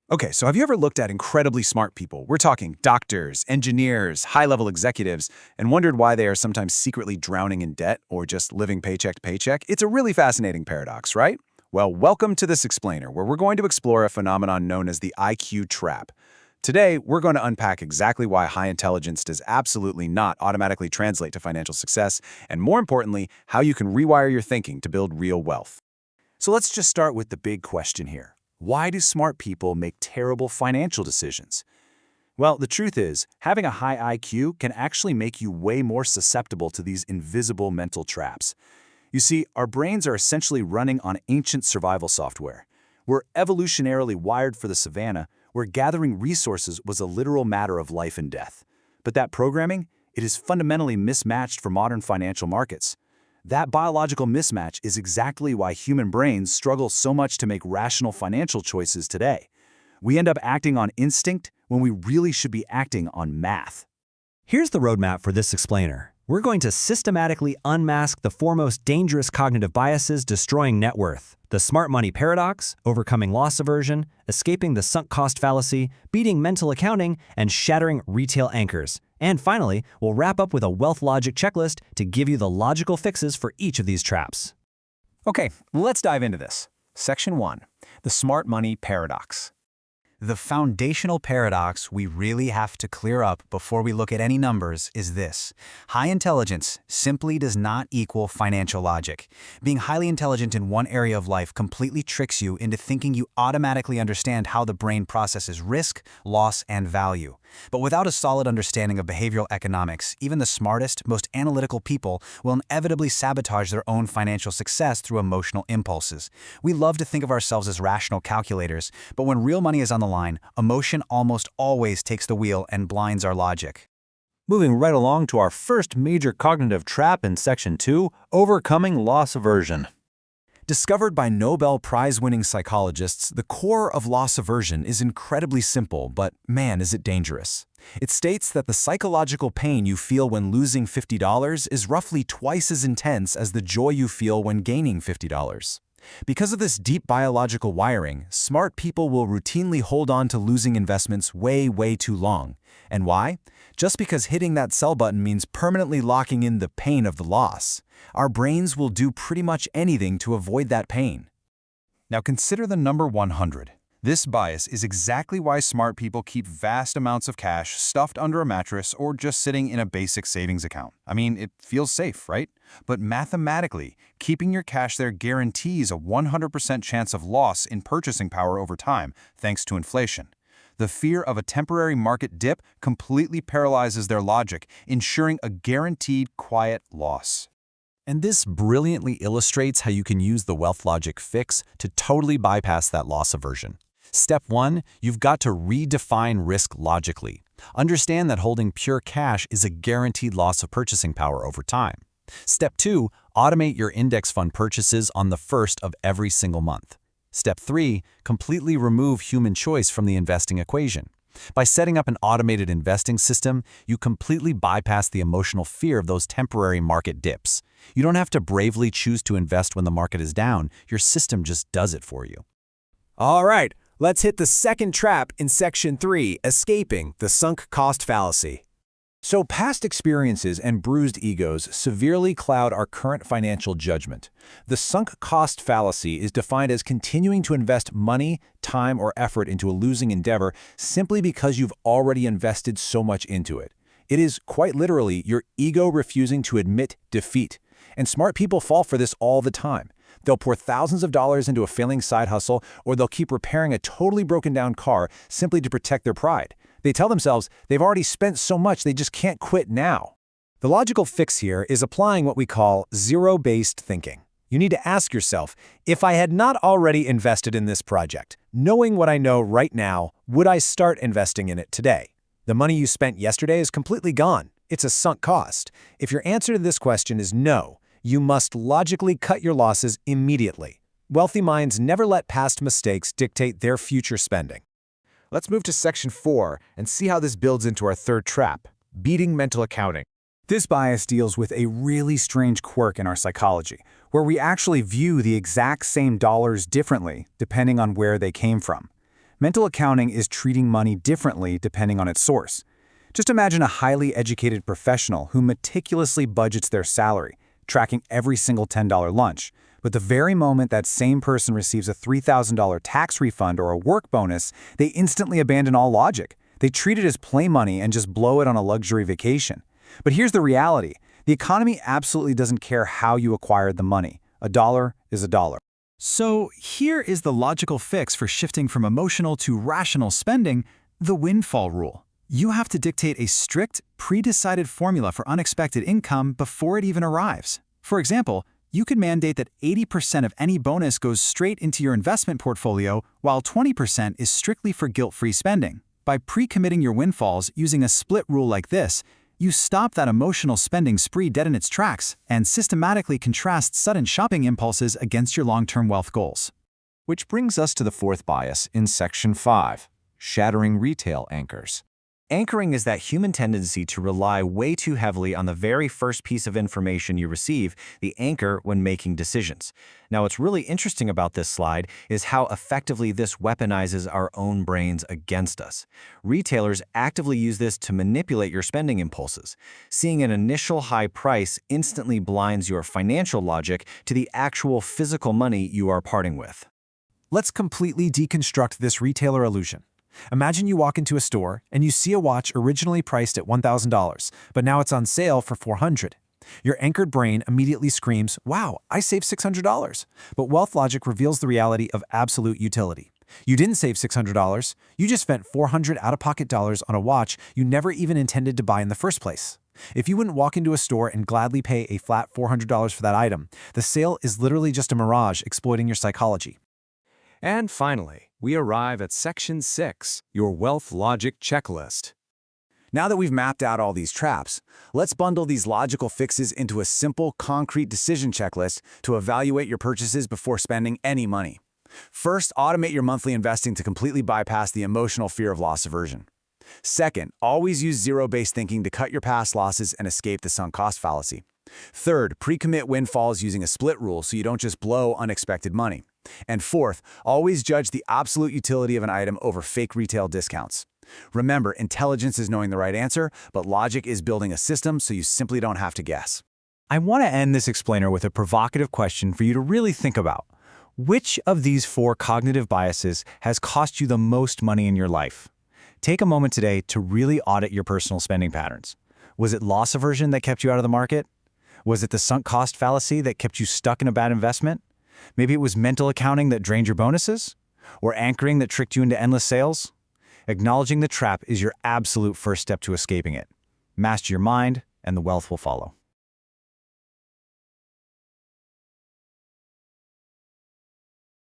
Okay, so have you ever looked at incredibly smart people? We're talking doctors, engineers, high-level executives, and wondered why they are sometimes secretly drowning in debt or just living paycheck to paycheck? It's a really fascinating paradox, right? Well, welcome to this explainer, where we're going to explore a phenomenon known as the IQ trap. Today, we're going to unpack exactly why high intelligence does absolutely not automatically translate to financial success, and more importantly, how you can rewire your thinking to build real wealth. So let's just start with the big question here. Why do smart people make terrible financial decisions? Well, the truth is, having a high IQ can actually make you way more susceptible to these invisible mental traps. You see, our brains are essentially running on ancient survival software. We're evolutionarily wired for the savannah, where gathering resources was a literal matter of life and death. But that programming, it is fundamentally mismatched for modern financial markets. That biological mismatch is exactly why human brains struggle so much to make rational financial choices today. We end up acting on instinct when we really should be acting on math. Here's the roadmap for this explainer. We're going to systematically unmask the foremost dangerous cognitive biases destroying net worth: the smart money paradox, overcoming loss aversion, escaping the sunk cost fallacy, beating mental accounting, and shattering retail anchors. And finally, we'll wrap up with a wealth logic checklist to give you the logical fixes for each of these traps. Okay, let's dive into this. Section 1. The smart money paradox. The foundational paradox we really have to clear up before we look at any numbers is this. High intelligence simply does not equal financial logic. Being highly intelligent in one area of life completely tricks you into thinking you automatically understand how the brain processes risk, loss, and value. But without a solid understanding of behavioral economics, even the smartest, most analytical people will inevitably sabotage their own financial success through emotional impulses. We love to think of ourselves as rational calculators, but when real money is on the line, emotion almost always takes the wheel and blinds our logic. Moving right along to our first major cognitive trap in Section 2, overcoming loss aversion. Discovered by Nobel Prize-winning psychologists, the core of loss aversion is incredibly simple, but man, is it dangerous. It states that the psychological pain you feel when losing $50 is roughly twice as intense as the joy you feel when gaining $50. Because of this deep biological wiring, smart people will routinely hold on to losing investments way too long. And why? Just because hitting that sell button means permanently locking in the pain of the loss. Our brains will do pretty much anything to avoid that pain. Now consider the number 100. This bias is exactly why smart people keep vast amounts of cash stuffed under a mattress or just sitting in a basic savings account. I mean, it feels safe, right? But mathematically, keeping your cash there guarantees a 100% chance of loss in purchasing power over time, thanks to inflation. The fear of a temporary market dip completely paralyzes their logic, ensuring a guaranteed quiet loss. And this brilliantly illustrates how you can use the wealth logic fix to totally bypass that loss aversion. Step 1, you've got to redefine risk logically. Understand that holding pure cash is a guaranteed loss of purchasing power over time. Step 2, automate your index fund purchases on the first of every single month. Step 3, completely remove human choice from the investing equation. By setting up an automated investing system, you completely bypass the emotional fear of those temporary market dips. You don't have to bravely choose to invest when the market is down. Your system just does it for you. All right, let's hit the second trap in Section 3, escaping the sunk cost fallacy. So past experiences and bruised egos severely cloud our current financial judgment. The sunk cost fallacy is defined as continuing to invest money, time, or effort into a losing endeavor simply because you've already invested so much into it. It is, quite literally, your ego refusing to admit defeat. And smart people fall for this all the time. They'll pour thousands of dollars into a failing side hustle, or they'll keep repairing a totally broken down car simply to protect their pride. They tell themselves they've already spent so much they just can't quit now. The logical fix here is applying what we call zero-based thinking. You need to ask yourself, if I had not already invested in this project, knowing what I know right now, would I start investing in it today? The money you spent yesterday is completely gone. It's a sunk cost. If your answer to this question is no, you must logically cut your losses immediately. Wealthy minds never let past mistakes dictate their future spending. Let's move to Section 4 and see how this builds into our third trap, beating mental accounting. This bias deals with a really strange quirk in our psychology, where we actually view the exact same dollars differently depending on where they came from. Mental accounting is treating money differently depending on its source. Just imagine a highly educated professional who meticulously budgets their salary, tracking every single $10 lunch. But the very moment that same person receives a $3,000 tax refund or a work bonus, they instantly abandon all logic. They treat it as play money and just blow it on a luxury vacation. But here's the reality. The economy absolutely doesn't care how you acquired the money. A dollar is a dollar. So here is the logical fix for shifting from emotional to rational spending, the windfall rule. You have to dictate a strict, pre-decided formula for unexpected income before it even arrives. For example, you could mandate that 80% of any bonus goes straight into your investment portfolio, while 20% is strictly for guilt-free spending. By pre-committing your windfalls using a split rule like this, you stop that emotional spending spree dead in its tracks and systematically contrast sudden shopping impulses against your long-term wealth goals. Which brings us to the fourth bias in Section 5, shattering retail anchors. Anchoring is that human tendency to rely way too heavily on the very first piece of information you receive, the anchor, when making decisions. Now, what's really interesting about this slide is how effectively this weaponizes our own brains against us. Retailers actively use this to manipulate your spending impulses. Seeing an initial high price instantly blinds your financial logic to the actual physical money you are parting with. Let's completely deconstruct this retailer illusion. Imagine you walk into a store and you see a watch originally priced at $1,000, but now it's on sale for $400. Your anchored brain immediately screams, "Wow, I saved $600." But wealth logic reveals the reality of absolute utility. You didn't save $600, you just spent $400 out-of-pocket dollars on a watch you never even intended to buy in the first place. If you wouldn't walk into a store and gladly pay a flat $400 for that item, the sale is literally just a mirage exploiting your psychology. And finally, we arrive at Section 6, your wealth logic checklist. Now that we've mapped out all these traps, let's bundle these logical fixes into a simple, concrete decision checklist to evaluate your purchases before spending any money. First, automate your monthly investing to completely bypass the emotional fear of loss aversion. Second, always use zero-based thinking to cut your past losses and escape the sunk cost fallacy. Third, pre-commit windfalls using a split rule so you don't just blow unexpected money. And fourth, always judge the absolute utility of an item over fake retail discounts. Remember, intelligence is knowing the right answer, but logic is building a system so you simply don't have to guess. I want to end this explainer with a provocative question for you to really think about. Which of these 4 cognitive biases has cost you the most money in your life? Take a moment today to really audit your personal spending patterns. Was it loss aversion that kept you out of the market? Was it the sunk cost fallacy that kept you stuck in a bad investment? Maybe it was mental accounting that drained your bonuses? Or anchoring that tricked you into endless sales? Acknowledging the trap is your absolute first step to escaping it. Master your mind, and the wealth will follow.